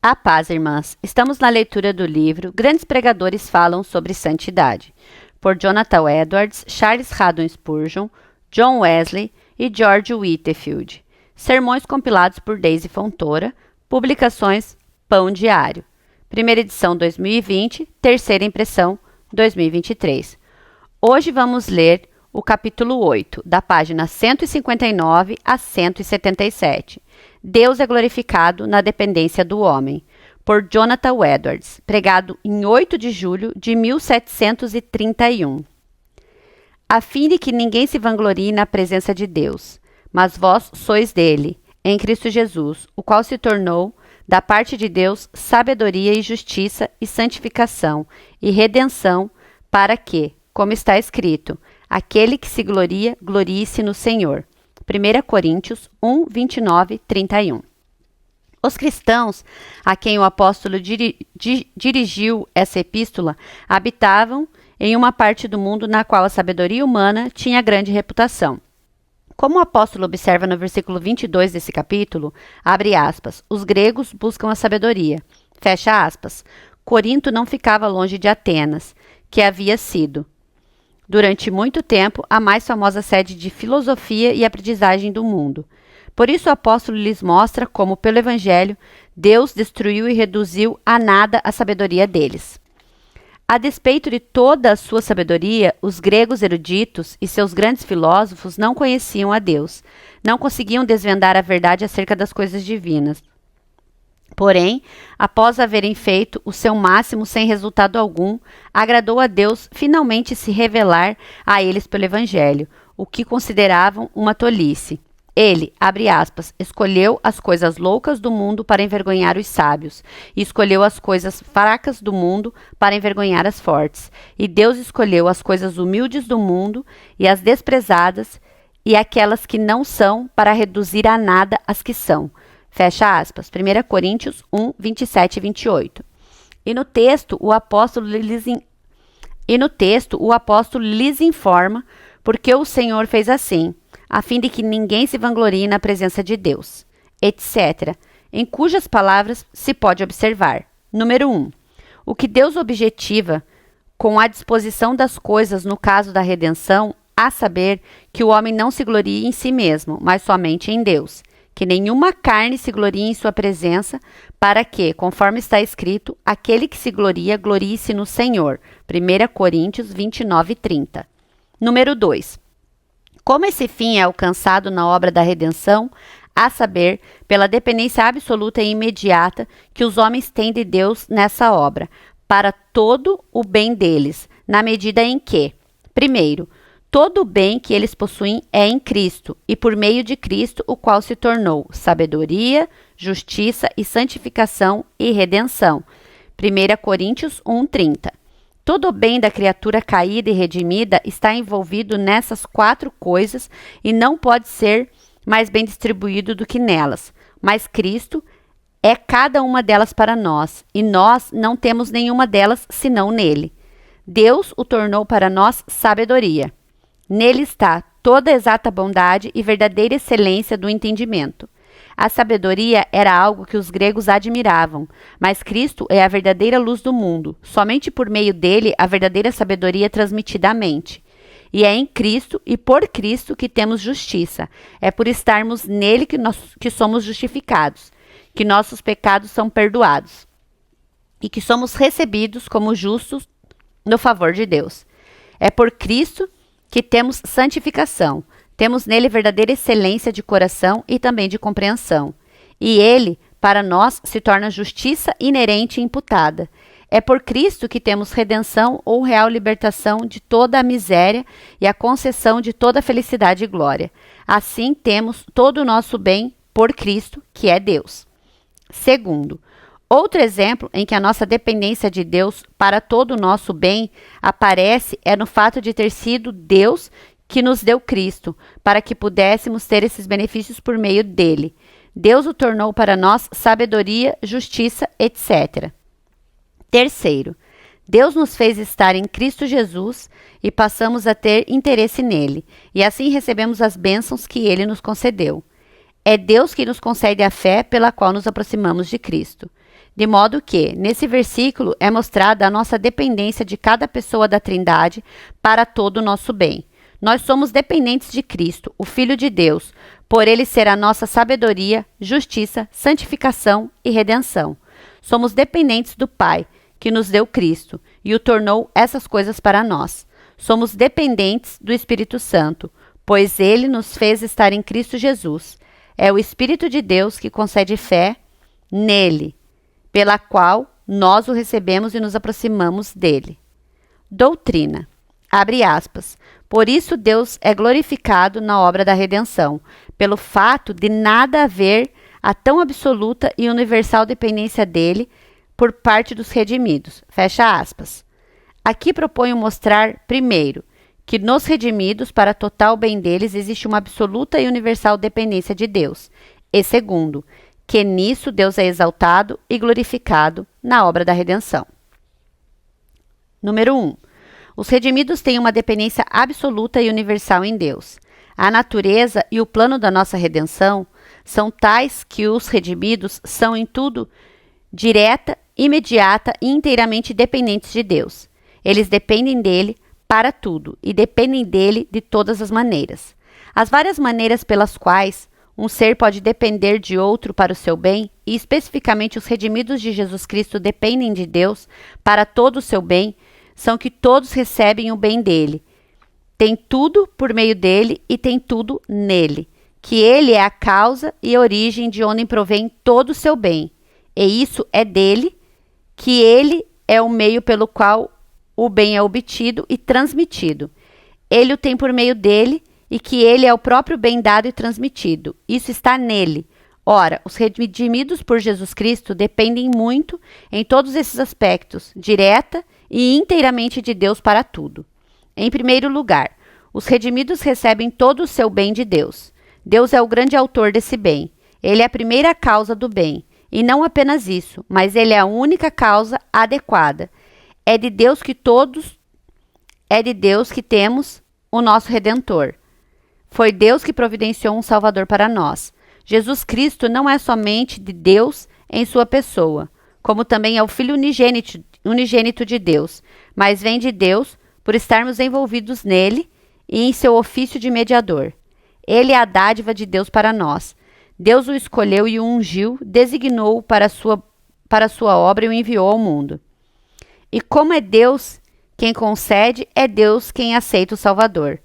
A paz, irmãs. Estamos na leitura do livro Grandes Pregadores Falam sobre Santidade, por Jonathan Edwards, Charles Haddon Spurgeon, John Wesley e George Whitefield. Sermões compilados por Daisy Fontoura, publicações Pão Diário. Primeira edição 2020, terceira impressão 2023. Hoje vamos ler o capítulo 8, da página 159 a 177. Deus é glorificado na dependência do homem, por Jonathan Edwards, pregado em 8 de julho de 1731. A fim de que ninguém se vanglorie na presença de Deus, mas vós sois dele, em Cristo Jesus, o qual se tornou, da parte de Deus, sabedoria e justiça e santificação e redenção, para que, como está escrito, aquele que se gloria, glorie-se no Senhor. 1 Coríntios 1, 29, 31. Os cristãos a quem o apóstolo dirigiu essa epístola habitavam em uma parte do mundo na qual a sabedoria humana tinha grande reputação. Como o apóstolo observa no versículo 22 desse capítulo, abre aspas, os gregos buscam a sabedoria, fecha aspas. Corinto não ficava longe de Atenas, que havia sido, durante muito tempo, a mais famosa sede de filosofia e aprendizagem do mundo. Por isso o apóstolo lhes mostra como, pelo Evangelho, Deus destruiu e reduziu a nada a sabedoria deles. A despeito de toda a sua sabedoria, os gregos eruditos e seus grandes filósofos não conheciam a Deus, não conseguiam desvendar a verdade acerca das coisas divinas. Porém, após haverem feito o seu máximo sem resultado algum, agradou a Deus finalmente se revelar a eles pelo Evangelho, o que consideravam uma tolice. Ele, abre aspas, escolheu as coisas loucas do mundo para envergonhar os sábios, e escolheu as coisas fracas do mundo para envergonhar as fortes. E Deus escolheu as coisas humildes do mundo e as desprezadas e aquelas que não são para reduzir a nada as que são. Fecha aspas, 1 Coríntios 1, 27 e 28. E no texto, o apóstolo lhes informa porque o Senhor fez assim, a fim de que ninguém se vanglorie na presença de Deus, etc., em cujas palavras se pode observar. Número 1. O que Deus objetiva com a disposição das coisas no caso da redenção, a saber que o homem não se glorie em si mesmo, mas somente em Deus. Que nenhuma carne se glorie em sua presença, para que, conforme está escrito, aquele que se gloria, glorie-se no Senhor. 1 Coríntios 29, 30. Número 2. Como esse fim é alcançado na obra da redenção, a saber, pela dependência absoluta e imediata que os homens têm de Deus nessa obra, para todo o bem deles, na medida em que, primeiro, todo o bem que eles possuem é em Cristo, e por meio de Cristo, o qual se tornou sabedoria, justiça e santificação e redenção. 1 Coríntios 1:30. Todo o bem da criatura caída e redimida está envolvido nessas 4 coisas e não pode ser mais bem distribuído do que nelas. Mas Cristo é cada uma delas para nós, e nós não temos nenhuma delas senão nele. Deus o tornou para nós sabedoria. Nele está toda a exata bondade e verdadeira excelência do entendimento. A sabedoria era algo que os gregos admiravam, mas Cristo é a verdadeira luz do mundo. Somente por meio dele a verdadeira sabedoria é transmitida à mente. E é em Cristo e por Cristo que temos justiça. É por estarmos nele que somos justificados, que nossos pecados são perdoados e que somos recebidos como justos no favor de Deus. É por Cristo que temos santificação, temos nele verdadeira excelência de coração e também de compreensão. E ele, para nós, se torna justiça inerente e imputada. É por Cristo que temos redenção ou real libertação de toda a miséria e a concessão de toda a felicidade e glória. Assim temos todo o nosso bem por Cristo, que é Deus. Segundo, outro exemplo em que a nossa dependência de Deus para todo o nosso bem aparece é no fato de ter sido Deus que nos deu Cristo, para que pudéssemos ter esses benefícios por meio dele. Deus o tornou para nós sabedoria, justiça, etc. Terceiro, Deus nos fez estar em Cristo Jesus e passamos a ter interesse nele, e assim recebemos as bênçãos que ele nos concedeu. É Deus que nos concede a fé pela qual nos aproximamos de Cristo. De modo que, nesse versículo, é mostrada a nossa dependência de cada pessoa da Trindade para todo o nosso bem. Nós somos dependentes de Cristo, o Filho de Deus, por ele ser a nossa sabedoria, justiça, santificação e redenção. Somos dependentes do Pai, que nos deu Cristo e o tornou essas coisas para nós. Somos dependentes do Espírito Santo, pois ele nos fez estar em Cristo Jesus. É o Espírito de Deus que concede fé nele, pela qual nós o recebemos e nos aproximamos dele. Doutrina. Abre aspas. Por isso Deus é glorificado na obra da redenção, pelo fato de nada haver a tão absoluta e universal dependência dele por parte dos redimidos. Fecha aspas. Aqui proponho mostrar, primeiro, que nos redimidos, para total bem deles, existe uma absoluta e universal dependência de Deus. E segundo, que nisso Deus é exaltado e glorificado na obra da redenção. Número 1. Os redimidos têm uma dependência absoluta e universal em Deus. A natureza e o plano da nossa redenção são tais que os redimidos são em tudo direta, imediata e inteiramente dependentes de Deus. Eles dependem dele para tudo e dependem dele de todas as maneiras. As várias maneiras pelas quais um ser pode depender de outro para o seu bem, e especificamente os redimidos de Jesus Cristo dependem de Deus para todo o seu bem, são que todos recebem o bem dele. Tem tudo por meio dele e tem tudo nele, que ele é a causa e origem de onde provém todo o seu bem. E isso é dele, que ele é o meio pelo qual o bem é obtido e transmitido. Ele o tem por meio dele e que ele é o próprio bem dado e transmitido. Isso está nele. Ora, os redimidos por Jesus Cristo dependem muito em todos esses aspectos, direta e inteiramente de Deus para tudo. Em primeiro lugar, os redimidos recebem todo o seu bem de Deus. Deus é o grande autor desse bem. Ele é a primeira causa do bem. E não apenas isso, mas ele é a única causa adequada. É de Deus que temos o nosso Redentor. Foi Deus que providenciou um Salvador para nós. Jesus Cristo não é somente de Deus em sua pessoa, como também é o Filho unigênito de Deus, mas vem de Deus por estarmos envolvidos nele e em seu ofício de mediador. Ele é a dádiva de Deus para nós. Deus o escolheu e o ungiu, designou-o para a sua obra e o enviou ao mundo. E como é Deus quem concede, é Deus quem aceita o Salvador.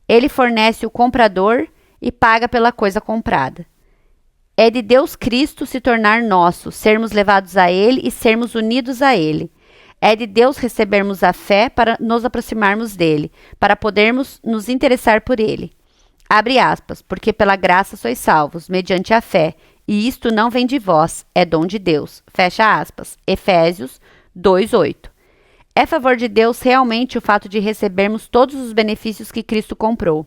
Ele fornece o comprador e paga pela coisa comprada. É de Deus Cristo se tornar nosso, sermos levados a ele e sermos unidos a ele. É de Deus recebermos a fé para nos aproximarmos dele, para podermos nos interessar por ele. Abre aspas, porque pela graça sois salvos, mediante a fé, e isto não vem de vós, é dom de Deus. Fecha aspas. Efésios 2:8. É favor de Deus realmente o fato de recebermos todos os benefícios que Cristo comprou.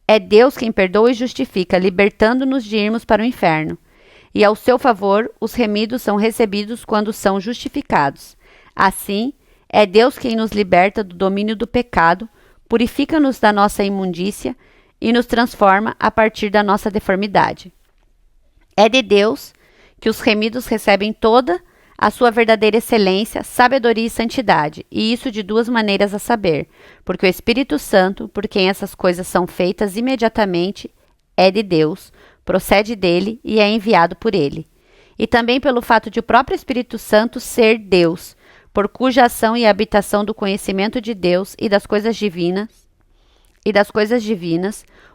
É Deus quem perdoa e justifica, libertando-nos de irmos para o inferno. E ao seu favor, os remidos são recebidos quando são justificados. Assim, é Deus quem nos liberta do domínio do pecado, purifica-nos da nossa imundícia e nos transforma a partir da nossa deformidade. É de Deus que os remidos recebem toda a sua verdadeira excelência, sabedoria e santidade, e isso de duas maneiras a saber, porque o Espírito Santo, por quem essas coisas são feitas imediatamente, é de Deus, procede dele e é enviado por ele. E também pelo fato de o próprio Espírito Santo ser Deus, por cuja ação e habitação do conhecimento de Deus e das coisas divinas,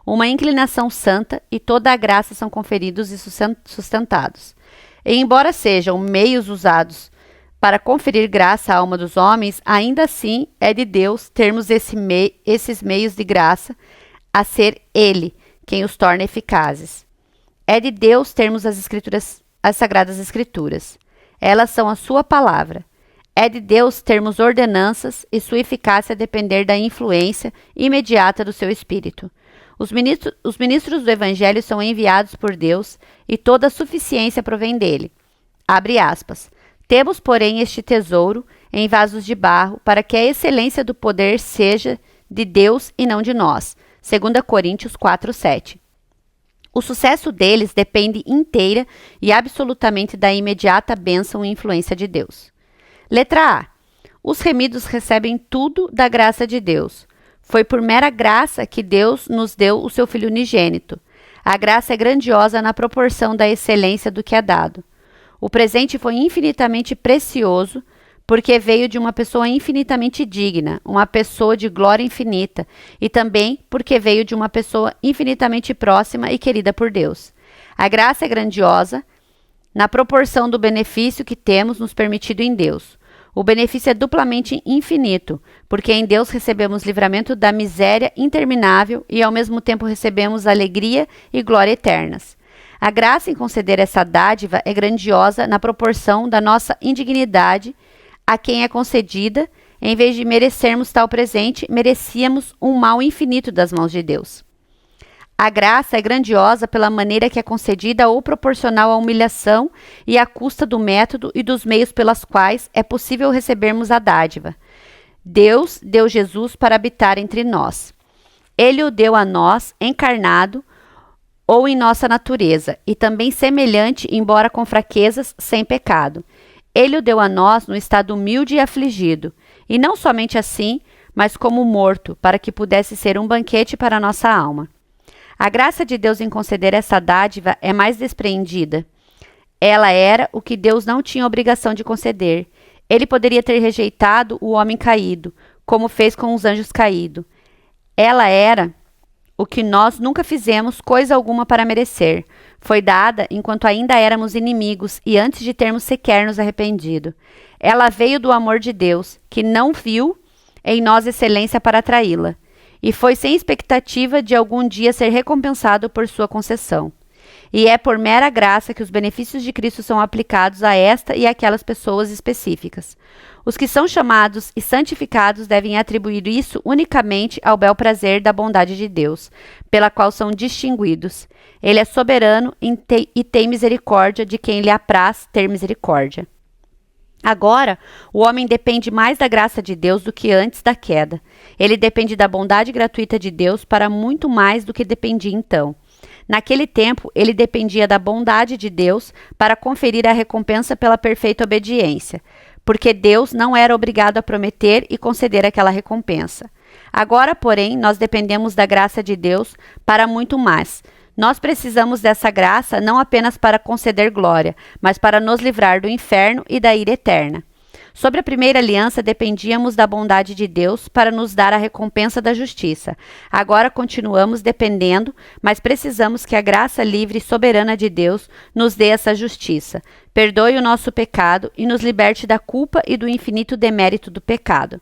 uma inclinação santa e toda a graça são conferidos e sustentados. E embora sejam meios usados para conferir graça à alma dos homens, ainda assim é de Deus termos esses meios de graça, a ser Ele quem os torna eficazes. É de Deus termos as Sagradas Escrituras. Elas são a sua palavra. É de Deus termos ordenanças e sua eficácia depender da influência imediata do seu Espírito. Os ministros do Evangelho são enviados por Deus e toda a suficiência provém dele. Abre aspas. Temos, porém, este tesouro em vasos de barro, para que a excelência do poder seja de Deus e não de nós. 2 Coríntios 4:7. O sucesso deles depende inteira e absolutamente da imediata bênção e influência de Deus. Letra A. Os remidos recebem tudo da graça de Deus. Foi por mera graça que Deus nos deu o seu Filho unigênito. A graça é grandiosa na proporção da excelência do que é dado. O presente foi infinitamente precioso, porque veio de uma pessoa infinitamente digna, uma pessoa de glória infinita, e também porque veio de uma pessoa infinitamente próxima e querida por Deus. A graça é grandiosa na proporção do benefício que temos nos permitido em Deus. O benefício é duplamente infinito, porque em Deus recebemos livramento da miséria interminável e ao mesmo tempo recebemos alegria e glória eternas. A graça em conceder essa dádiva é grandiosa na proporção da nossa indignidade a quem é concedida. Em vez de merecermos tal presente, merecíamos um mal infinito das mãos de Deus. A graça é grandiosa pela maneira que é concedida ou proporcional à humilhação e à custa do método e dos meios pelas quais é possível recebermos a dádiva. Deus deu Jesus para habitar entre nós. Ele o deu a nós, encarnado, ou em nossa natureza, e também semelhante, embora com fraquezas, sem pecado. Ele o deu a nós no estado humilde e afligido, e não somente assim, mas como morto, para que pudesse ser um banquete para a nossa alma. A graça de Deus em conceder essa dádiva é mais despreendida. Ela era o que Deus não tinha obrigação de conceder. Ele poderia ter rejeitado o homem caído, como fez com os anjos caídos. Ela era o que nós nunca fizemos coisa alguma para merecer. Foi dada enquanto ainda éramos inimigos e antes de termos sequer nos arrependido. Ela veio do amor de Deus, que não viu em nós excelência para atraí-la, e foi sem expectativa de algum dia ser recompensado por sua concessão. E é por mera graça que os benefícios de Cristo são aplicados a esta e aquelas pessoas específicas. Os que são chamados e santificados devem atribuir isso unicamente ao bel prazer da bondade de Deus, pela qual são distinguidos. Ele é soberano e tem misericórdia de quem lhe apraz ter misericórdia. Agora, o homem depende mais da graça de Deus do que antes da queda. Ele depende da bondade gratuita de Deus para muito mais do que dependia então. Naquele tempo, ele dependia da bondade de Deus para conferir a recompensa pela perfeita obediência, porque Deus não era obrigado a prometer e conceder aquela recompensa. Agora, porém, nós dependemos da graça de Deus para muito mais. Nós precisamos dessa graça não apenas para conceder glória, mas para nos livrar do inferno e da ira eterna. Sobre a primeira aliança, dependíamos da bondade de Deus para nos dar a recompensa da justiça. Agora continuamos dependendo, mas precisamos que a graça livre e soberana de Deus nos dê essa justiça, perdoe o nosso pecado e nos liberte da culpa e do infinito demérito do pecado.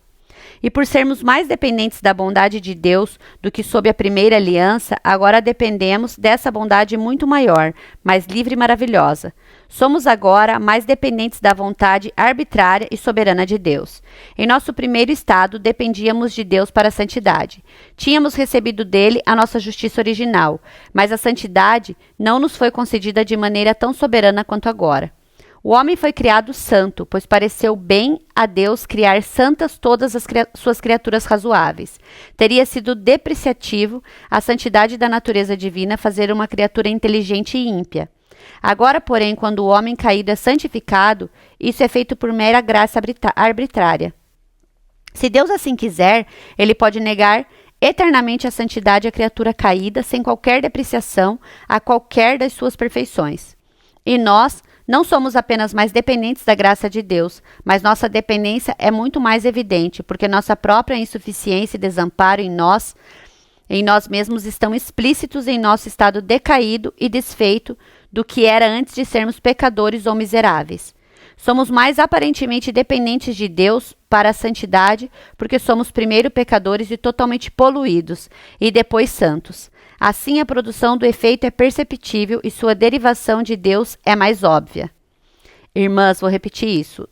E por sermos mais dependentes da bondade de Deus do que sob a primeira aliança, agora dependemos dessa bondade muito maior, mais livre e maravilhosa. Somos agora mais dependentes da vontade arbitrária e soberana de Deus. Em nosso primeiro estado, dependíamos de Deus para a santidade. Tínhamos recebido dele a nossa justiça original, mas a santidade não nos foi concedida de maneira tão soberana quanto agora. O homem foi criado santo, pois pareceu bem a Deus criar santas todas as suas criaturas razoáveis. Teria sido depreciativo a santidade da natureza divina fazer uma criatura inteligente e ímpia. Agora, porém, quando o homem caído é santificado, isso é feito por mera graça arbitrária. Se Deus assim quiser, ele pode negar eternamente a santidade à criatura caída sem qualquer depreciação a qualquer das suas perfeições. E nós não somos apenas mais dependentes da graça de Deus, mas nossa dependência é muito mais evidente, porque nossa própria insuficiência e desamparo em nós mesmos estão explícitos em nosso estado decaído e desfeito do que era antes de sermos pecadores ou miseráveis. Somos mais aparentemente dependentes de Deus para a santidade, porque somos primeiro pecadores e totalmente poluídos, e depois santos. Assim, a produção do efeito é perceptível e sua derivação de Deus é mais óbvia. Irmãs, vou repetir isso.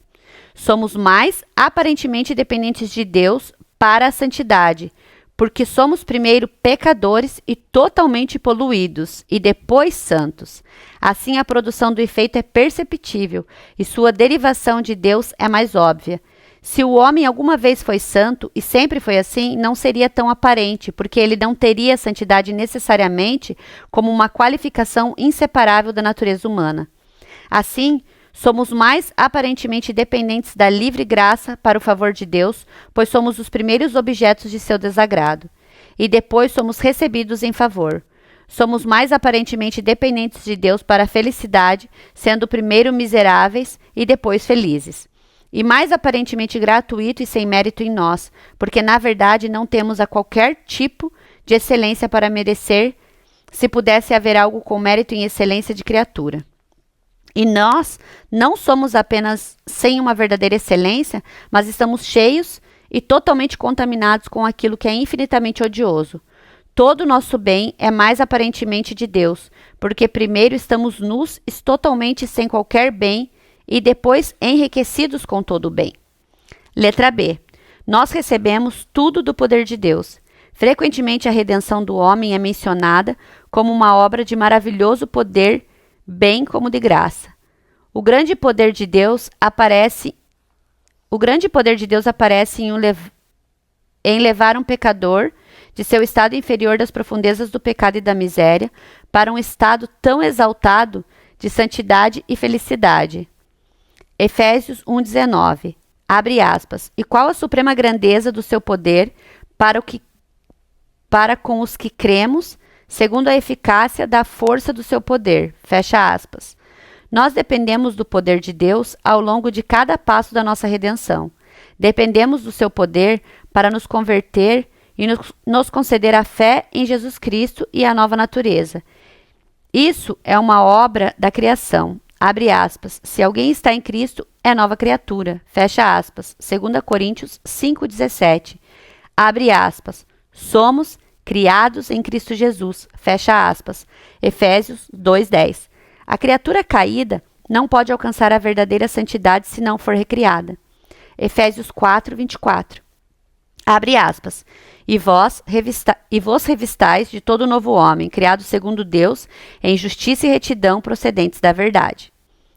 Somos mais aparentemente dependentes de Deus para a santidade, porque somos primeiro pecadores e totalmente poluídos, e depois santos. Assim, a produção do efeito é perceptível e sua derivação de Deus é mais óbvia. Se o homem alguma vez foi santo, e sempre foi assim, não seria tão aparente, porque ele não teria a santidade necessariamente como uma qualificação inseparável da natureza humana. Assim, somos mais aparentemente dependentes da livre graça para o favor de Deus, pois somos os primeiros objetos de seu desagrado. E depois somos recebidos em favor. Somos mais aparentemente dependentes de Deus para a felicidade, sendo primeiro miseráveis e depois felizes. E mais aparentemente gratuito e sem mérito em nós, porque na verdade não temos a qualquer tipo de excelência para merecer, se pudesse haver algo com mérito em excelência de criatura. E nós não somos apenas sem uma verdadeira excelência, mas estamos cheios e totalmente contaminados com aquilo que é infinitamente odioso. Todo o nosso bem é mais aparentemente de Deus, porque primeiro estamos nus e totalmente sem qualquer bem, e depois enriquecidos com todo o bem. Letra B. Nós recebemos tudo do poder de Deus. Frequentemente a redenção do homem é mencionada como uma obra de maravilhoso poder, bem como de graça. O grande poder de Deus aparece em levar um pecador de seu estado inferior das profundezas do pecado e da miséria para um estado tão exaltado de santidade e felicidade. Efésios 1,19, abre aspas, e qual a suprema grandeza do seu poder para com os que cremos, segundo a eficácia da força do seu poder, fecha aspas. Nós dependemos do poder de Deus ao longo de cada passo da nossa redenção. Dependemos do seu poder para nos converter e nos conceder a fé em Jesus Cristo e a nova natureza. Isso é uma obra da criação. Abre aspas, se alguém está em Cristo, é nova criatura. Fecha aspas, 2 Coríntios 5,17. Abre aspas, somos criados em Cristo Jesus. Fecha aspas, Efésios 2,10. A criatura caída não pode alcançar a verdadeira santidade se não for recriada. Efésios 4,24. Abre aspas, e vos revistais de todo novo homem, criado segundo Deus, em justiça e retidão procedentes da verdade.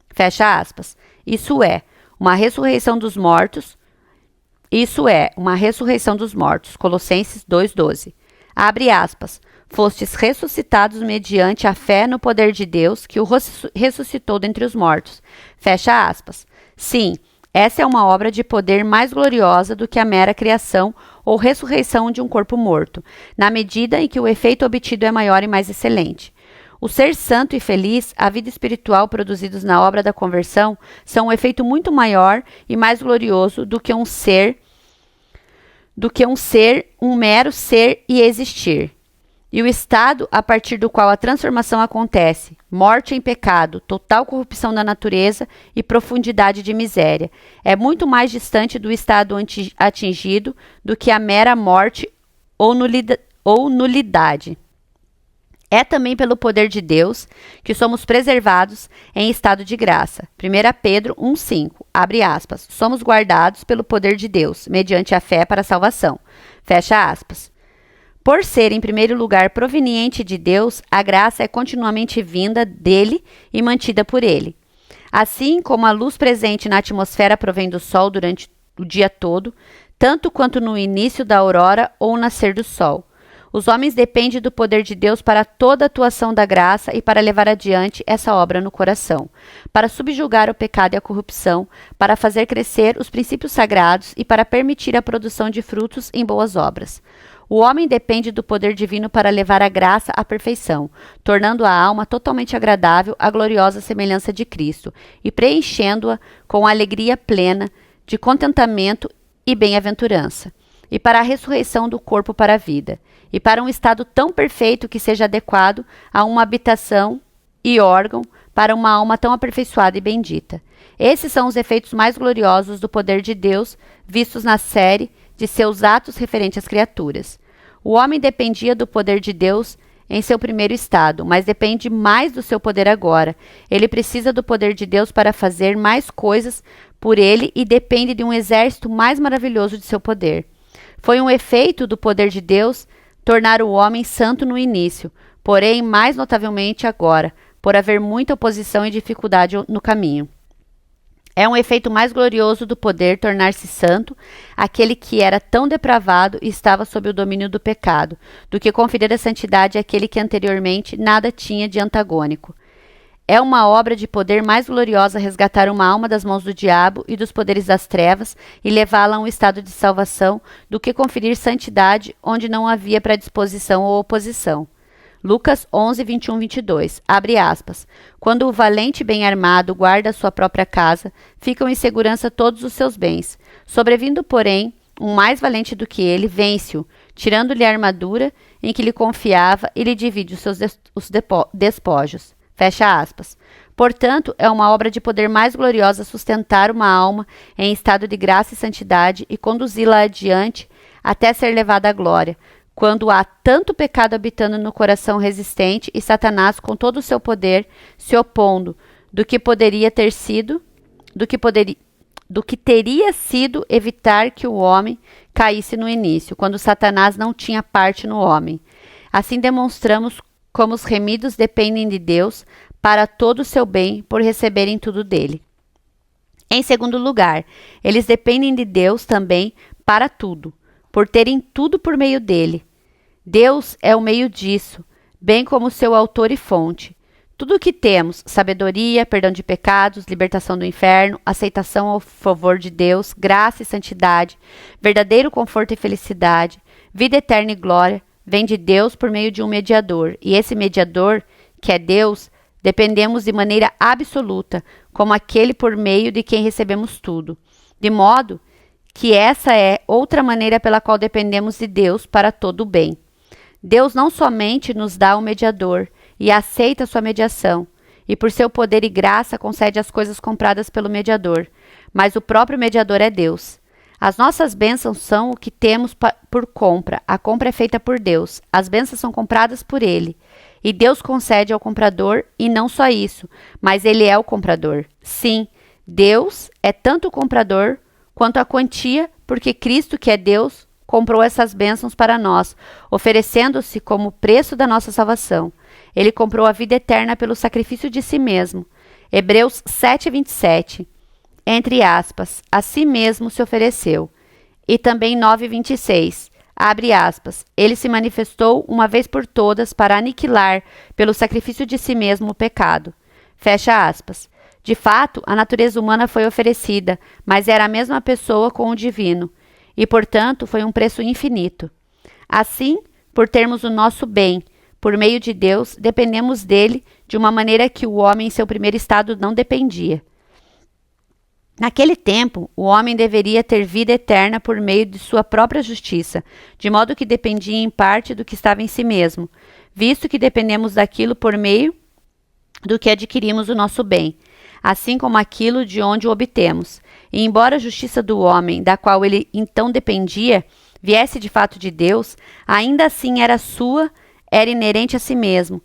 Fecha aspas. Isso é, uma ressurreição dos mortos. Colossenses 2,12. Abre aspas. Fostes ressuscitados mediante a fé no poder de Deus, que o ressuscitou dentre os mortos. Fecha aspas. Sim, essa é uma obra de poder mais gloriosa do que a mera criação ou ressurreição de um corpo morto, na medida em que o efeito obtido é maior e mais excelente. O ser santo e feliz, a vida espiritual produzidos na obra da conversão, são um efeito muito maior e mais glorioso do que um mero ser e existir. E o estado a partir do qual a transformação acontece, morte em pecado, total corrupção da natureza e profundidade de miséria, é muito mais distante do estado atingido do que a mera morte ou nulidade. É também pelo poder de Deus que somos preservados em estado de graça. 1 Pedro 1,5, abre aspas, somos guardados pelo poder de Deus, mediante a fé para a salvação. Fecha aspas. Por ser, em primeiro lugar, proveniente de Deus, a graça é continuamente vinda dele e mantida por ele. Assim como a luz presente na atmosfera provém do sol durante o dia todo, tanto quanto no início da aurora ou nascer do sol. Os homens dependem do poder de Deus para toda a atuação da graça e para levar adiante essa obra no coração, para subjugar o pecado e a corrupção, para fazer crescer os princípios sagrados e para permitir a produção de frutos em boas obras. O homem depende do poder divino para levar a graça à perfeição, tornando a alma totalmente agradável à gloriosa semelhança de Cristo e preenchendo-a com alegria plena de contentamento e bem-aventurança, e para a ressurreição do corpo para a vida, e para um estado tão perfeito que seja adequado a uma habitação e órgão para uma alma tão aperfeiçoada e bendita. Esses são os efeitos mais gloriosos do poder de Deus vistos na série de seus atos referentes às criaturas. O homem dependia do poder de Deus em seu primeiro estado, mas depende mais do seu poder agora. Ele precisa do poder de Deus para fazer mais coisas por ele e depende de um exército mais maravilhoso de seu poder. Foi um efeito do poder de Deus tornar o homem santo no início, porém mais notavelmente agora, por haver muita oposição e dificuldade no caminho. É um efeito mais glorioso do poder tornar-se santo, aquele que era tão depravado e estava sob o domínio do pecado, do que conferir a santidade àquele que anteriormente nada tinha de antagônico. É uma obra de poder mais gloriosa resgatar uma alma das mãos do diabo e dos poderes das trevas e levá-la a um estado de salvação, do que conferir santidade onde não havia predisposição ou oposição. Lucas 11, 21, 22. Abre aspas. Quando o valente bem armado guarda a sua própria casa, ficam em segurança todos os seus bens. Sobrevindo, porém, um mais valente do que ele, vence-o, tirando-lhe a armadura em que lhe confiava e lhe divide os despojos. Fecha aspas. Portanto, é uma obra de poder mais gloriosa sustentar uma alma em estado de graça e santidade e conduzi-la adiante até ser levada à glória, quando há tanto pecado habitando no coração resistente e Satanás com todo o seu poder se opondo do que teria sido evitar que o homem caísse no início, quando Satanás não tinha parte no homem. Assim demonstramos como os remidos dependem de Deus para todo o seu bem por receberem tudo dele. Em segundo lugar, eles dependem de Deus também para tudo, por terem tudo por meio dele. Deus é o meio disso, bem como seu autor e fonte. Tudo o que temos, sabedoria, perdão de pecados, libertação do inferno, aceitação ao favor de Deus, graça e santidade, verdadeiro conforto e felicidade, vida eterna e glória, vem de Deus por meio de um mediador. E esse mediador, que é Deus, dependemos de maneira absoluta, como aquele por meio de quem recebemos tudo. De modo que essa é outra maneira pela qual dependemos de Deus para todo o bem. Deus não somente nos dá um mediador e aceita sua mediação, e por seu poder e graça concede as coisas compradas pelo mediador, mas o próprio mediador é Deus. As nossas bênçãos são o que temos por compra. A compra é feita por Deus. As bênçãos são compradas por Ele. E Deus concede ao comprador, e não só isso, mas Ele é o comprador. Sim, Deus é tanto o comprador quanto a quantia, porque Cristo, que é Deus, comprou essas bênçãos para nós, oferecendo-se como preço da nossa salvação. Ele comprou a vida eterna pelo sacrifício de si mesmo. Hebreus 7, 27. Entre aspas, a si mesmo se ofereceu. E também 9:26, abre aspas, ele se manifestou uma vez por todas para aniquilar, pelo sacrifício de si mesmo, o pecado. Fecha aspas. De fato, a natureza humana foi oferecida, mas era a mesma pessoa com o divino, e, portanto, foi um preço infinito. Assim, por termos o nosso bem, por meio de Deus, dependemos dele de uma maneira que o homem em seu primeiro estado não dependia. Naquele tempo, o homem deveria ter vida eterna por meio de sua própria justiça, de modo que dependia em parte do que estava em si mesmo, visto que dependemos daquilo por meio do que adquirimos o nosso bem, assim como aquilo de onde o obtemos. E embora a justiça do homem, da qual ele então dependia, viesse de fato de Deus, ainda assim era sua, era inerente a si mesmo,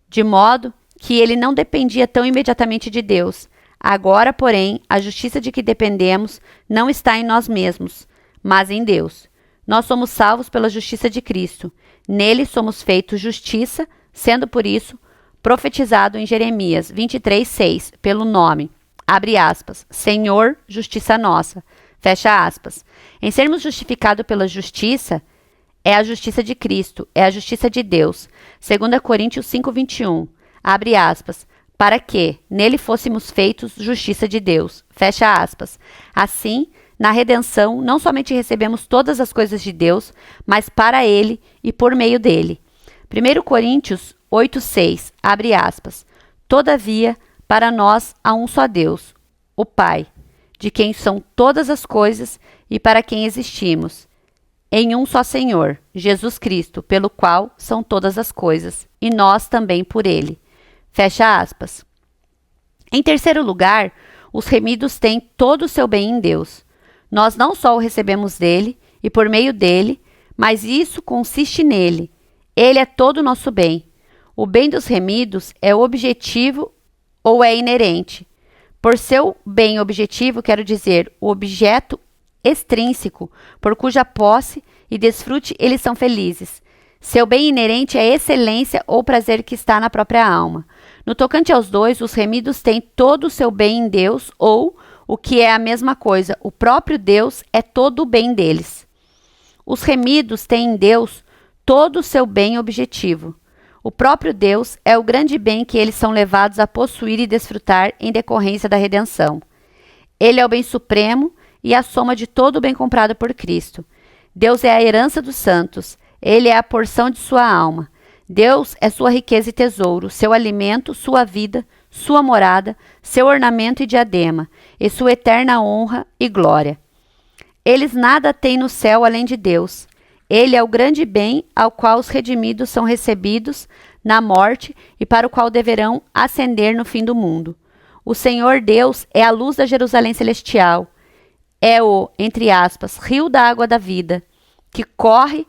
de modo que ele não dependia tão imediatamente de Deus. Agora, porém, a justiça de que dependemos não está em nós mesmos, mas em Deus. Nós somos salvos pela justiça de Cristo. Nele somos feitos justiça, sendo por isso profetizado em Jeremias 23:6, pelo nome, abre aspas, Senhor, justiça nossa, fecha aspas. Em sermos justificados pela justiça, é a justiça de Cristo, é a justiça de Deus. 2 Coríntios 5:21, abre aspas, para que nele fôssemos feitos justiça de Deus. Fecha aspas. Assim, na redenção, não somente recebemos todas as coisas de Deus, mas para ele e por meio dele. 1 Coríntios 8:6, abre aspas. Todavia, para nós há um só Deus, o Pai, de quem são todas as coisas e para quem existimos, em um só Senhor, Jesus Cristo, pelo qual são todas as coisas, e nós também por ele. Fecha aspas. Em terceiro lugar, os remidos têm todo o seu bem em Deus. Nós não só o recebemos dele e por meio dele, mas isso consiste nele. Ele é todo o nosso bem. O bem dos remidos é objetivo ou é inerente. Por seu bem objetivo, quero dizer, o objeto extrínseco, por cuja posse e desfrute eles são felizes. Seu bem inerente é a excelência ou prazer que está na própria alma. No tocante aos dois, os remidos têm todo o seu bem em Deus ou o que é a mesma coisa, o próprio Deus é todo o bem deles. Os remidos têm em Deus todo o seu bem objetivo. O próprio Deus é o grande bem que eles são levados a possuir e desfrutar em decorrência da redenção. Ele é o bem supremo e a soma de todo o bem comprado por Cristo. Deus é a herança dos santos. Ele é a porção de sua alma. Deus é sua riqueza e tesouro, seu alimento, sua vida, sua morada, seu ornamento e diadema, e sua eterna honra e glória. Eles nada têm no céu além de Deus. Ele é o grande bem ao qual os redimidos são recebidos na morte e para o qual deverão ascender no fim do mundo. O Senhor Deus é a luz da Jerusalém celestial. É o, entre aspas, rio da água da vida, que corre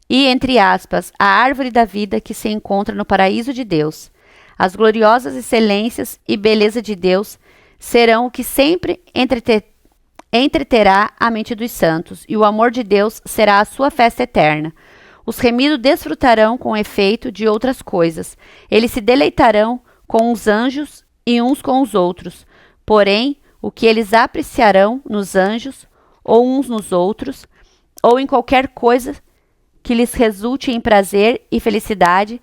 e, entre aspas, a árvore da vida que se encontra no paraíso de Deus. As gloriosas excelências e beleza de Deus serão o que sempre entreterá a mente dos santos, e o amor de Deus será a sua festa eterna. Os remidos desfrutarão com efeito de outras coisas. Eles se deleitarão com os anjos e uns com os outros. Porém, o que eles apreciarão nos anjos, ou uns nos outros, ou em qualquer coisa que lhes resulte em prazer e felicidade,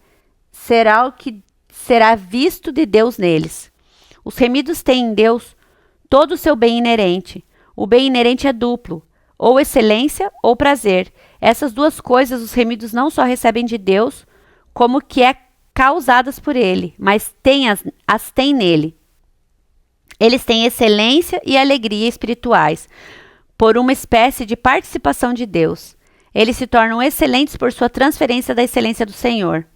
será o que será visto de Deus neles. Os remidos têm em Deus todo o seu bem inerente. O bem inerente é duplo, ou excelência ou prazer. Essas duas coisas os remidos não só recebem de Deus, como que é causadas por ele, mas as têm nele. Eles têm excelência e alegria espirituais, por uma espécie de participação de Deus. Eles se tornam excelentes por sua transferência da excelência do Senhor.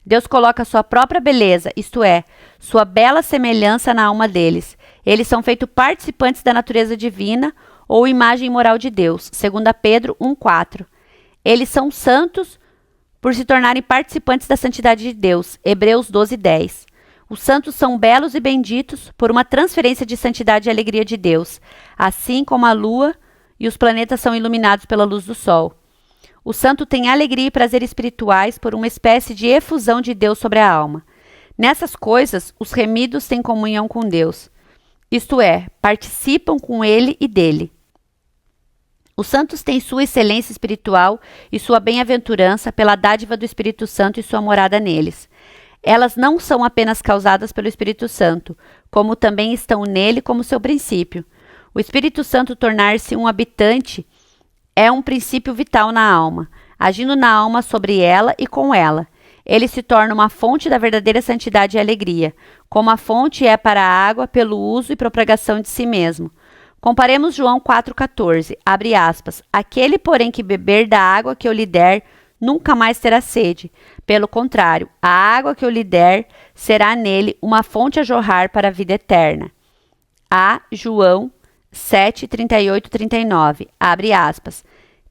Deus coloca sua própria beleza, isto é, sua bela semelhança na alma deles. Eles são feitos participantes da natureza divina ou imagem moral de Deus, 2 Pedro 1,4. Eles são santos por se tornarem participantes da santidade de Deus, Hebreus 12,10. Os santos são belos e benditos por uma transferência de santidade e alegria de Deus, assim como a lua e os planetas são iluminados pela luz do sol. O santo tem alegria e prazer espirituais por uma espécie de efusão de Deus sobre a alma. Nessas coisas, os remidos têm comunhão com Deus, isto é, participam com ele e dele. Os santos têm sua excelência espiritual e sua bem-aventurança pela dádiva do Espírito Santo e sua morada neles. Elas não são apenas causadas pelo Espírito Santo, como também estão nele como seu princípio. O Espírito Santo tornar-se um habitante é um princípio vital na alma, agindo na alma sobre ela e com ela. Ele se torna uma fonte da verdadeira santidade e alegria, como a fonte é para a água pelo uso e propagação de si mesmo. Comparemos João 4,14, abre aspas, aquele, porém, que beber da água que eu lhe der, nunca mais terá sede. Pelo contrário, a água que eu lhe der será nele uma fonte a jorrar para a vida eterna. A João 7, 38, 39, abre aspas.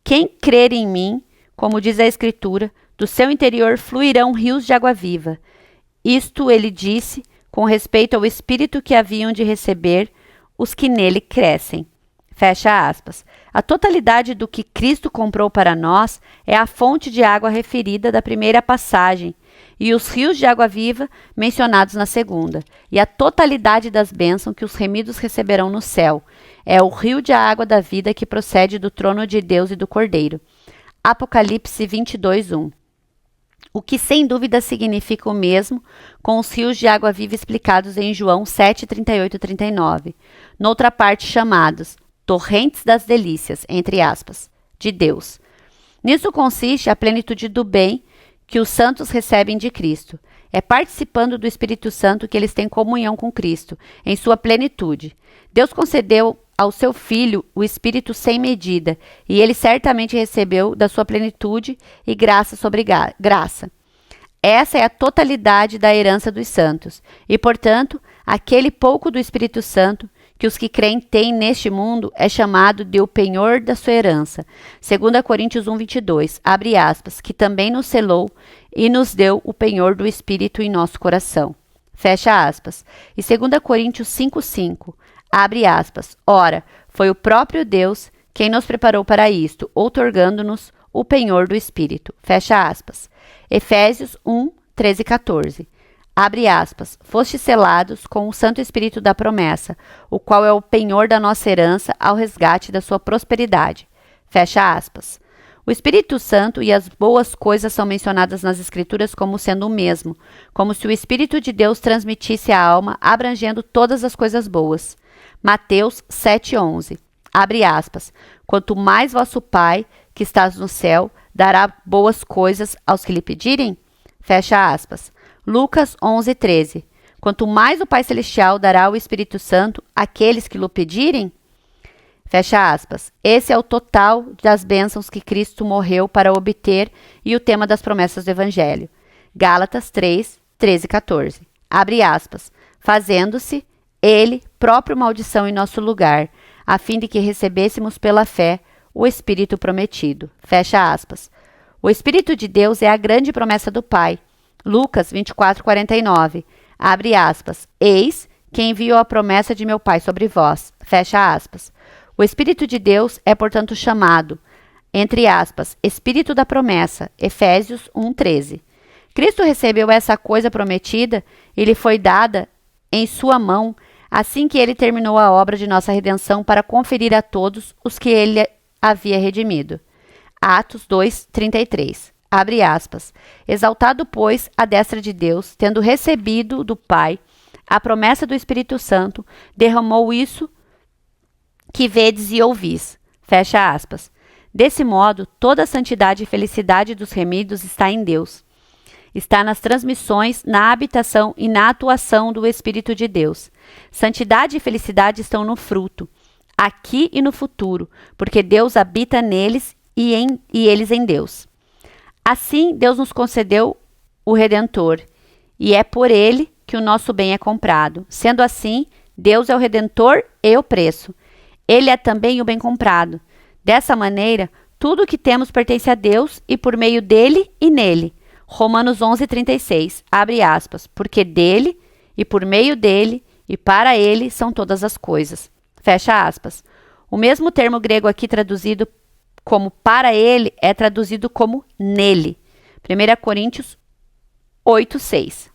Quem crer em mim, como diz a Escritura, do seu interior fluirão rios de água viva. Isto ele disse com respeito ao Espírito que haviam de receber os que nele crescem. Fecha aspas. A totalidade do que Cristo comprou para nós é a fonte de água referida da primeira passagem e os rios de água viva mencionados na segunda, e a totalidade das bênçãos que os remidos receberão no céu. É o rio de água da vida que procede do trono de Deus e do Cordeiro. Apocalipse 22:1. O que sem dúvida significa o mesmo com os rios de água viva explicados em João 7, 38 e 39. Noutra parte chamados torrentes das delícias, entre aspas, de Deus. Nisso consiste a plenitude do bem que os santos recebem de Cristo. É participando do Espírito Santo que eles têm comunhão com Cristo, em sua plenitude. Deus concedeu ao seu Filho o Espírito sem medida, e ele certamente recebeu da sua plenitude e graça sobre graça. Essa é a totalidade da herança dos santos, e, portanto, aquele pouco do Espírito Santo que os que creem têm neste mundo é chamado de o penhor da sua herança. 2 Coríntios 1:22, abre aspas, que também nos selou e nos deu o penhor do Espírito em nosso coração. Fecha aspas. E 2 Coríntios 5:5, abre aspas, ora, foi o próprio Deus quem nos preparou para isto, outorgando-nos o penhor do Espírito. Fecha aspas. Efésios 1, 13 e 14. Abre aspas. Fostes selados com o Santo Espírito da promessa, o qual é o penhor da nossa herança ao resgate da sua prosperidade. Fecha aspas. O Espírito Santo e as boas coisas são mencionadas nas Escrituras como sendo o mesmo, como se o Espírito de Deus transmitisse a alma, abrangendo todas as coisas boas. Mateus 7,11. Abre aspas. Quanto mais vosso Pai, que estás no céu, dará boas coisas aos que lhe pedirem? Fecha aspas. Lucas 11,13. Quanto mais o Pai Celestial dará o Espírito Santo àqueles que lhe pedirem? Fecha aspas. Esse é o total das bênçãos que Cristo morreu para obter e o tema das promessas do Evangelho. Gálatas 3, 13 e 14. Abre aspas. Fazendo-se ele próprio maldição em nosso lugar, a fim de que recebêssemos pela fé o Espírito prometido. Fecha aspas. O Espírito de Deus é a grande promessa do Pai. Lucas 24, 49. Abre aspas. Eis que envio a promessa de meu Pai sobre vós. Fecha aspas. O Espírito de Deus é, portanto, chamado, entre aspas, Espírito da promessa, Efésios 1,13. Cristo recebeu essa coisa prometida e lhe foi dada em sua mão assim que ele terminou a obra de nossa redenção para conferir a todos os que ele havia redimido. Atos 2,33. Abre aspas. Exaltado, pois, à destra de Deus, tendo recebido do Pai a promessa do Espírito Santo, derramou isso que vedes e ouvis. Fecha aspas. Desse modo, toda a santidade e felicidade dos remidos está em Deus. Está nas transmissões, na habitação e na atuação do Espírito de Deus. Santidade e felicidade estão no fruto, aqui e no futuro, porque Deus habita neles e eles em Deus. Assim, Deus nos concedeu o Redentor, e é por ele que o nosso bem é comprado. Sendo assim, Deus é o Redentor e o preço. Ele é também o bem comprado. Dessa maneira, tudo o que temos pertence a Deus e por meio dele e nele. Romanos 11:36, abre aspas, porque dele e por meio dele e para ele são todas as coisas. Fecha aspas. O mesmo termo grego aqui traduzido como para ele é traduzido como nele. 1 Coríntios 8:6.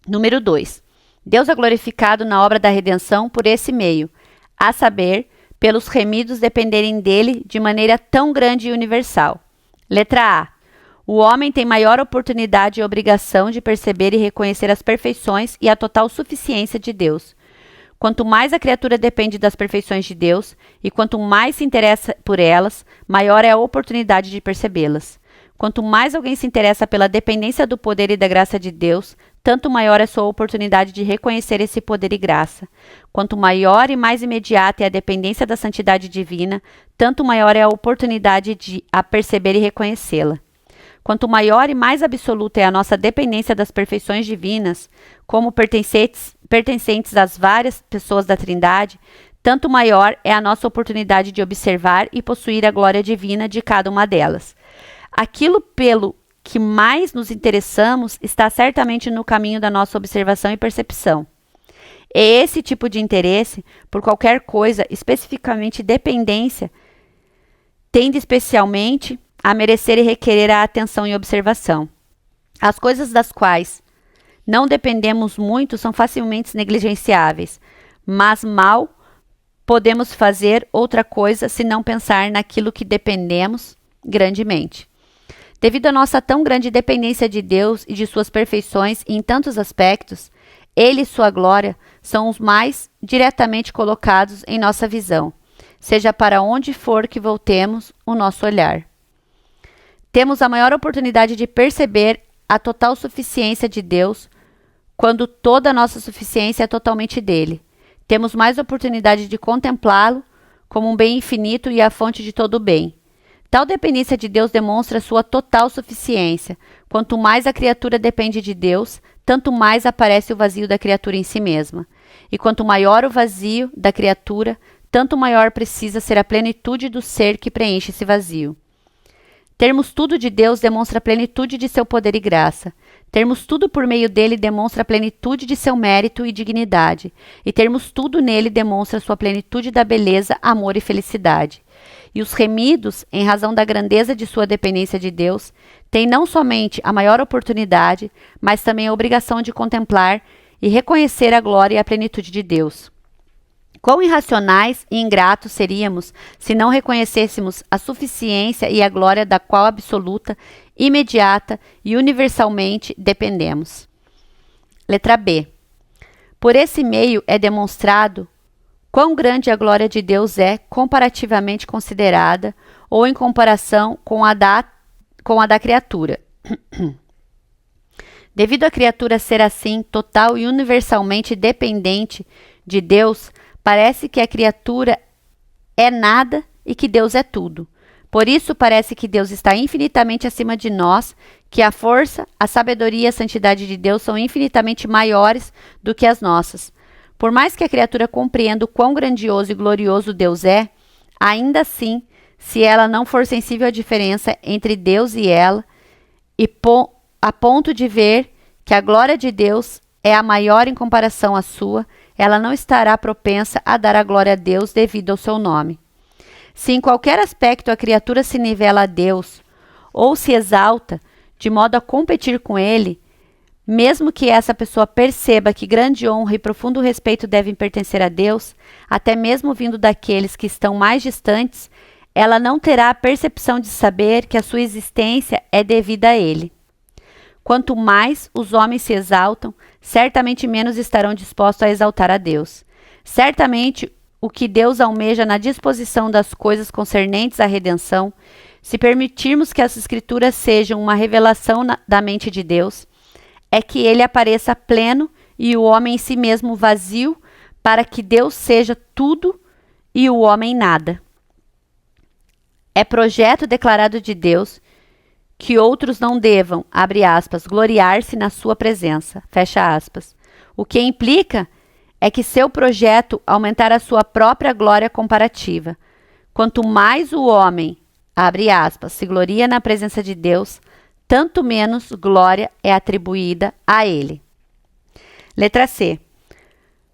Número 2. Deus é glorificado na obra da redenção por esse meio, a saber, pelos remidos dependerem dele de maneira tão grande e universal. Letra A. O homem tem maior oportunidade e obrigação de perceber e reconhecer as perfeições e a total suficiência de Deus. Quanto mais a criatura depende das perfeições de Deus e quanto mais se interessa por elas, maior é a oportunidade de percebê-las. Quanto mais alguém se interessa pela dependência do poder e da graça de Deus, tanto maior é sua oportunidade de reconhecer esse poder e graça. Quanto maior e mais imediata é a dependência da santidade divina, tanto maior é a oportunidade de a perceber e reconhecê-la. Quanto maior e mais absoluta é a nossa dependência das perfeições divinas, como pertencentes às várias pessoas da Trindade, tanto maior é a nossa oportunidade de observar e possuir a glória divina de cada uma delas. Aquilo pelo que mais nos interessamos está certamente no caminho da nossa observação e percepção. É esse tipo de interesse, por qualquer coisa, especificamente dependência, tende especialmente a merecer e requerer a atenção e observação. As coisas das quais não dependemos muito são facilmente negligenciáveis, mas mal podemos fazer outra coisa se não pensar naquilo que dependemos grandemente. Devido à nossa tão grande dependência de Deus e de suas perfeições em tantos aspectos, Ele e sua glória são os mais diretamente colocados em nossa visão, seja para onde for que voltemos o nosso olhar. Temos a maior oportunidade de perceber a total suficiência de Deus quando toda a nossa suficiência é totalmente dele. Temos mais oportunidade de contemplá-lo como um bem infinito e a fonte de todo o bem. Tal dependência de Deus demonstra sua total suficiência. Quanto mais a criatura depende de Deus, tanto mais aparece o vazio da criatura em si mesma. E quanto maior o vazio da criatura, tanto maior precisa ser a plenitude do ser que preenche esse vazio. Termos tudo de Deus demonstra a plenitude de seu poder e graça. Termos tudo por meio dele demonstra a plenitude de seu mérito e dignidade. E termos tudo nele demonstra sua plenitude da beleza, amor e felicidade. E os remidos, em razão da grandeza de sua dependência de Deus, têm não somente a maior oportunidade, mas também a obrigação de contemplar e reconhecer a glória e a plenitude de Deus. Quão irracionais e ingratos seríamos se não reconhecêssemos a suficiência e a glória da qual absoluta, imediata e universalmente dependemos. Letra B. Por esse meio é demonstrado quão grande a glória de Deus é comparativamente considerada ou em comparação com a da criatura. Devido a criatura ser assim total e universalmente dependente de Deus, parece que a criatura é nada e que Deus é tudo. Por isso parece que Deus está infinitamente acima de nós, que a força, a sabedoria e a santidade de Deus são infinitamente maiores do que as nossas. Por mais que a criatura compreenda o quão grandioso e glorioso Deus é, ainda assim, se ela não for sensível à diferença entre Deus e ela, a ponto de ver que a glória de Deus é a maior em comparação à sua, ela não estará propensa a dar a glória a Deus devido ao seu nome. Se em qualquer aspecto a criatura se nivela a Deus, ou se exalta, de modo a competir com ele, mesmo que essa pessoa perceba que grande honra e profundo respeito devem pertencer a Deus, até mesmo vindo daqueles que estão mais distantes, ela não terá a percepção de saber que a sua existência é devida a ele. Quanto mais os homens se exaltam, certamente menos estarão dispostos a exaltar a Deus. Certamente, o que Deus almeja na disposição das coisas concernentes à redenção, se permitirmos que as Escrituras sejam uma revelação da mente de Deus, é que ele apareça pleno e o homem em si mesmo vazio, para que Deus seja tudo e o homem nada. É projeto declarado de Deus que outros não devam, abre aspas, gloriar-se na sua presença, fecha aspas. O que implica é que seu projeto aumentar a sua própria glória comparativa. Quanto mais o homem, abre aspas, se gloria na presença de Deus, tanto menos glória é atribuída a ele. Letra C.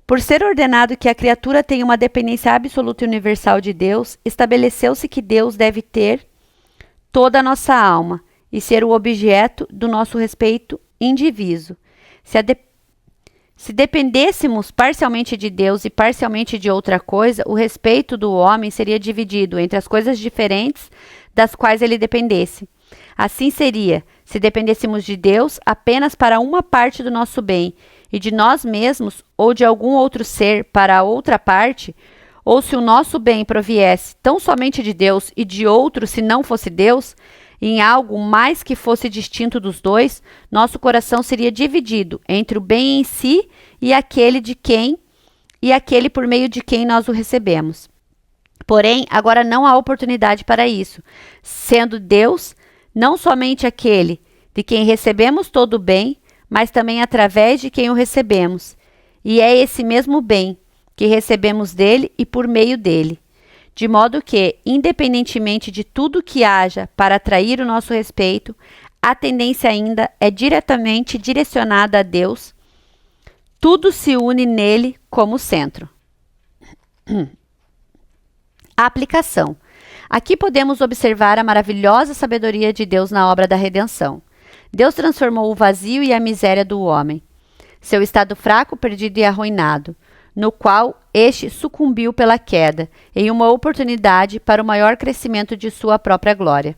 Por ser ordenado que a criatura tenha uma dependência absoluta e universal de Deus, estabeleceu-se que Deus deve ter toda a nossa alma e ser o objeto do nosso respeito indiviso. Se dependêssemos parcialmente de Deus e parcialmente de outra coisa, o respeito do homem seria dividido entre as coisas diferentes das quais ele dependesse. Assim seria, se dependêssemos de Deus apenas para uma parte do nosso bem e de nós mesmos ou de algum outro ser para a outra parte, ou se o nosso bem proviesse tão somente de Deus e de outro se não fosse Deus, em algo mais que fosse distinto dos dois, nosso coração seria dividido entre o bem em si e aquele por meio de quem nós o recebemos. Porém, agora não há oportunidade para isso, sendo Deus não somente aquele de quem recebemos todo o bem, mas também através de quem o recebemos. E é esse mesmo bem que recebemos dele e por meio dele. De modo que, independentemente de tudo que haja para atrair o nosso respeito, a tendência ainda é diretamente direcionada a Deus. Tudo se une nele como centro. A aplicação. Aqui podemos observar a maravilhosa sabedoria de Deus na obra da redenção. Deus transformou o vazio e a miséria do homem, seu estado fraco, perdido e arruinado, no qual este sucumbiu pela queda, em uma oportunidade para o maior crescimento de sua própria glória.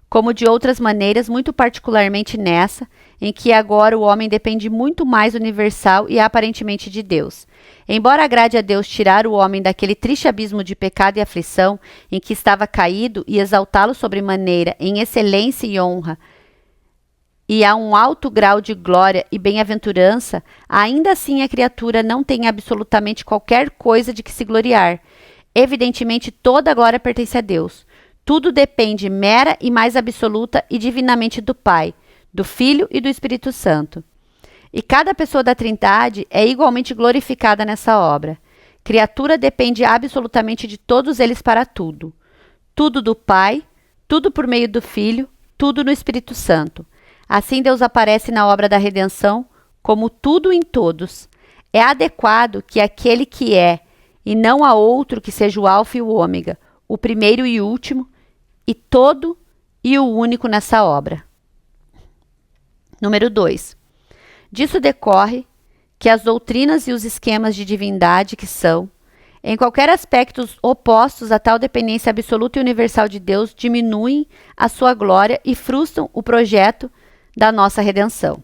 Como de outras maneiras, muito particularmente nessa, em que agora o homem depende muito mais universal e aparentemente de Deus. Embora agrade a Deus tirar o homem daquele triste abismo de pecado e aflição em que estava caído e exaltá-lo sobremaneira em excelência e honra, e a um alto grau de glória e bem-aventurança, ainda assim a criatura não tem absolutamente qualquer coisa de que se gloriar. Evidentemente, toda a glória pertence a Deus. Tudo depende mera e mais absoluta e divinamente do Pai, do Filho e do Espírito Santo. E cada pessoa da Trindade é igualmente glorificada nessa obra. Criatura depende absolutamente de todos eles para tudo. Tudo do Pai, tudo por meio do Filho, tudo no Espírito Santo. Assim Deus aparece na obra da redenção como tudo em todos. É adequado que aquele que é, e não há outro que seja o alfa e o ômega, o primeiro e último, e todo e o único nessa obra. Número 2. Disso decorre que as doutrinas e os esquemas de divindade que são, em qualquer aspecto opostos a tal dependência absoluta e universal de Deus, diminuem a sua glória e frustram o projeto da nossa redenção.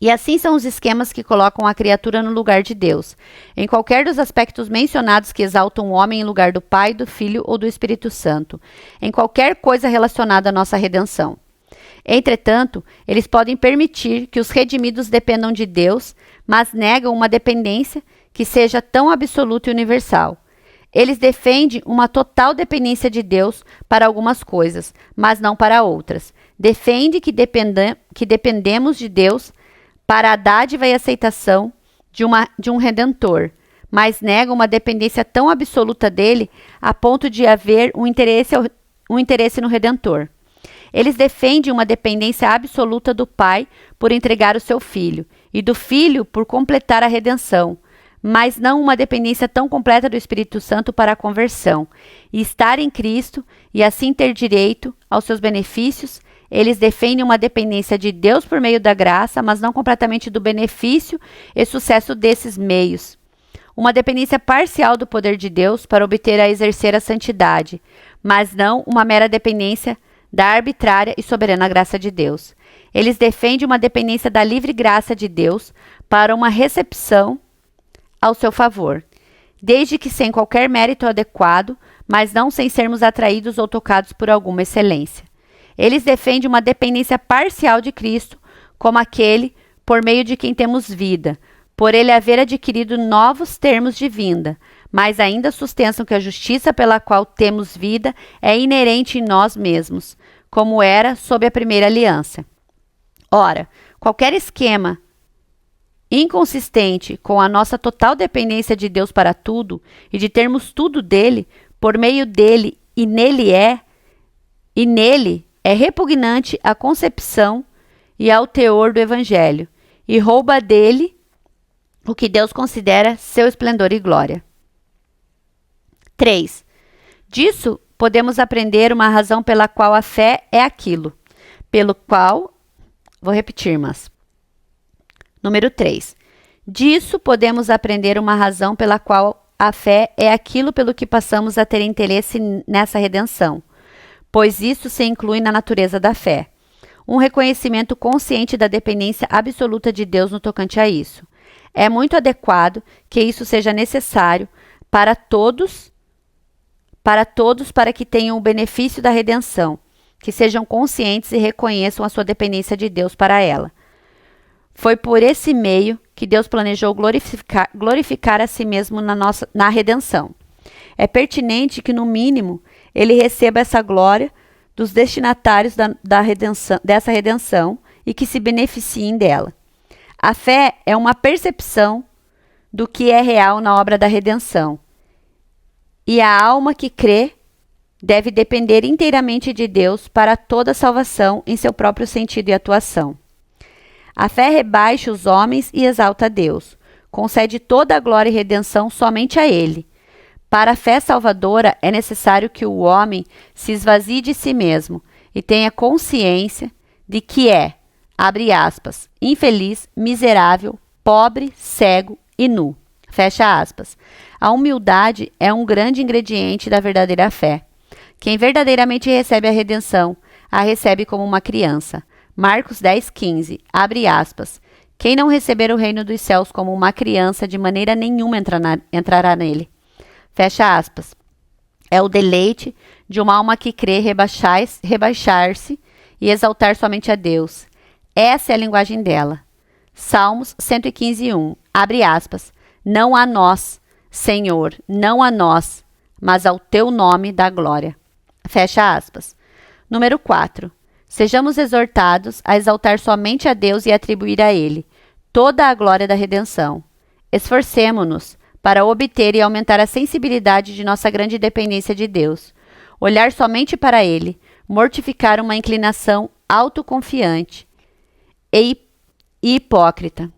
E assim são os esquemas que colocam a criatura no lugar de Deus, em qualquer dos aspectos mencionados que exaltam o homem em lugar do Pai, do Filho ou do Espírito Santo, em qualquer coisa relacionada à nossa redenção. Entretanto, eles podem permitir que os redimidos dependam de Deus, mas negam uma dependência que seja tão absoluta e universal. Eles defendem uma total dependência de Deus para algumas coisas, mas não para outras. Defendem que dependemos de Deus para a dádiva e aceitação de um Redentor, mas negam uma dependência tão absoluta dele a ponto de haver um interesse no Redentor. Eles defendem uma dependência absoluta do Pai por entregar o seu Filho, e do Filho por completar a redenção, mas não uma dependência tão completa do Espírito Santo para a conversão, e estar em Cristo e assim ter direito aos seus benefícios. Eles defendem uma dependência de Deus por meio da graça, mas não completamente do benefício e sucesso desses meios. Uma dependência parcial do poder de Deus para obter a exercer a santidade, mas não uma mera dependência da arbitrária e soberana graça de Deus. Eles defendem uma dependência da livre graça de Deus para uma recepção ao seu favor, desde que sem qualquer mérito adequado, mas não sem sermos atraídos ou tocados por alguma excelência. Eles defendem uma dependência parcial de Cristo, como aquele por meio de quem temos vida, por ele haver adquirido novos termos de vinda, mas ainda sustentam que a justiça pela qual temos vida é inerente em nós mesmos, como era sob a primeira aliança. Ora, qualquer esquema inconsistente com a nossa total dependência de Deus para tudo e de termos tudo dele, por meio dele e nele é repugnante à concepção e ao teor do Evangelho, e rouba dele o que Deus considera seu esplendor e glória. 3. Disso podemos aprender uma razão pela qual a fé é aquilo, pelo qual... Vou repetir, mas... Número 3. Disso podemos aprender uma razão pela qual a fé é aquilo pelo que passamos a ter interesse nessa redenção, pois isso se inclui na natureza da fé. Um reconhecimento consciente da dependência absoluta de Deus no tocante a isso. É muito adequado que isso seja necessário para todos para que tenham o benefício da redenção, que sejam conscientes e reconheçam a sua dependência de Deus para ela. Foi por esse meio que Deus planejou glorificar a si mesmo na redenção. É pertinente que, no mínimo, ele receba essa glória dos destinatários dessa redenção e que se beneficiem dela. A fé é uma percepção do que é real na obra da redenção, e a alma que crê deve depender inteiramente de Deus para toda a salvação em seu próprio sentido e atuação. A fé rebaixa os homens e exalta a Deus, concede toda a glória e redenção somente a Ele. Para a fé salvadora é necessário que o homem se esvazie de si mesmo e tenha consciência de que é, abre aspas, infeliz, miserável, pobre, cego e nu. Fecha aspas. A humildade é um grande ingrediente da verdadeira fé. Quem verdadeiramente recebe a redenção, a recebe como uma criança. Marcos 10,15, abre aspas. Quem não receber o reino dos céus como uma criança, de maneira nenhuma entrará nele. Fecha aspas. É o deleite de uma alma que crê rebaixar-se e exaltar somente a Deus. Essa é a linguagem dela. Salmos 115:1, abre aspas. Não a nós, Senhor, não a nós, mas ao teu nome dá glória. Fecha aspas. Número 4. Sejamos exortados a exaltar somente a Deus e atribuir a Ele toda a glória da redenção. Esforcemo-nos para obter e aumentar a sensibilidade de nossa grande dependência de Deus. Olhar somente para Ele, mortificar uma inclinação autoconfiante e hipócrita.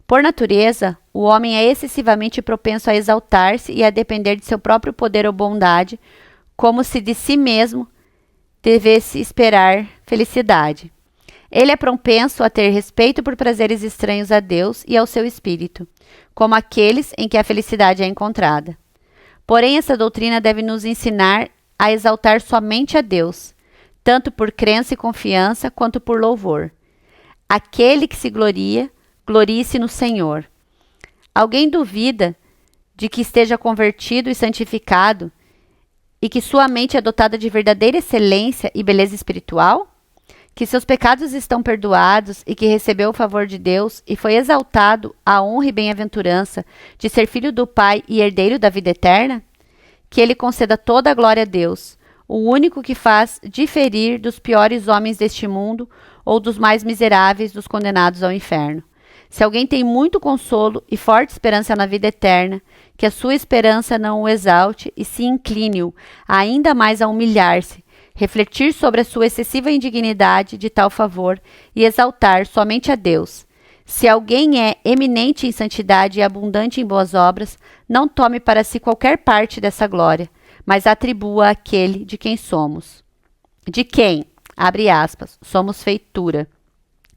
Por natureza, o homem é excessivamente propenso a exaltar-se e a depender de seu próprio poder ou bondade, como se de si mesmo devesse esperar felicidade. Ele é propenso a ter respeito por prazeres estranhos a Deus e ao seu espírito, como aqueles em que a felicidade é encontrada. Porém, essa doutrina deve nos ensinar a exaltar somente a Deus, tanto por crença e confiança quanto por louvor. Aquele que se gloria, glorie-se no Senhor. Alguém duvida de que esteja convertido e santificado e que sua mente é dotada de verdadeira excelência e beleza espiritual? Que seus pecados estão perdoados e que recebeu o favor de Deus e foi exaltado à honra e bem-aventurança de ser filho do Pai e herdeiro da vida eterna? Que ele conceda toda a glória a Deus, o único que faz diferir dos piores homens deste mundo ou dos mais miseráveis dos condenados ao inferno. Se alguém tem muito consolo e forte esperança na vida eterna, que a sua esperança não o exalte e se incline-o ainda mais a humilhar-se, refletir sobre a sua excessiva indignidade de tal favor e exaltar somente a Deus. Se alguém é eminente em santidade e abundante em boas obras, não tome para si qualquer parte dessa glória, mas atribua àquele de quem somos. De quem, abre aspas, somos feitura,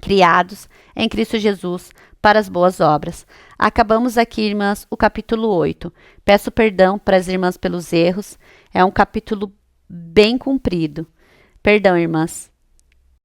criados em Cristo Jesus para as boas obras. Acabamos aqui, irmãs, o capítulo 8. Peço perdão para as irmãs pelos erros. É um capítulo bem comprido. Perdão, irmãs.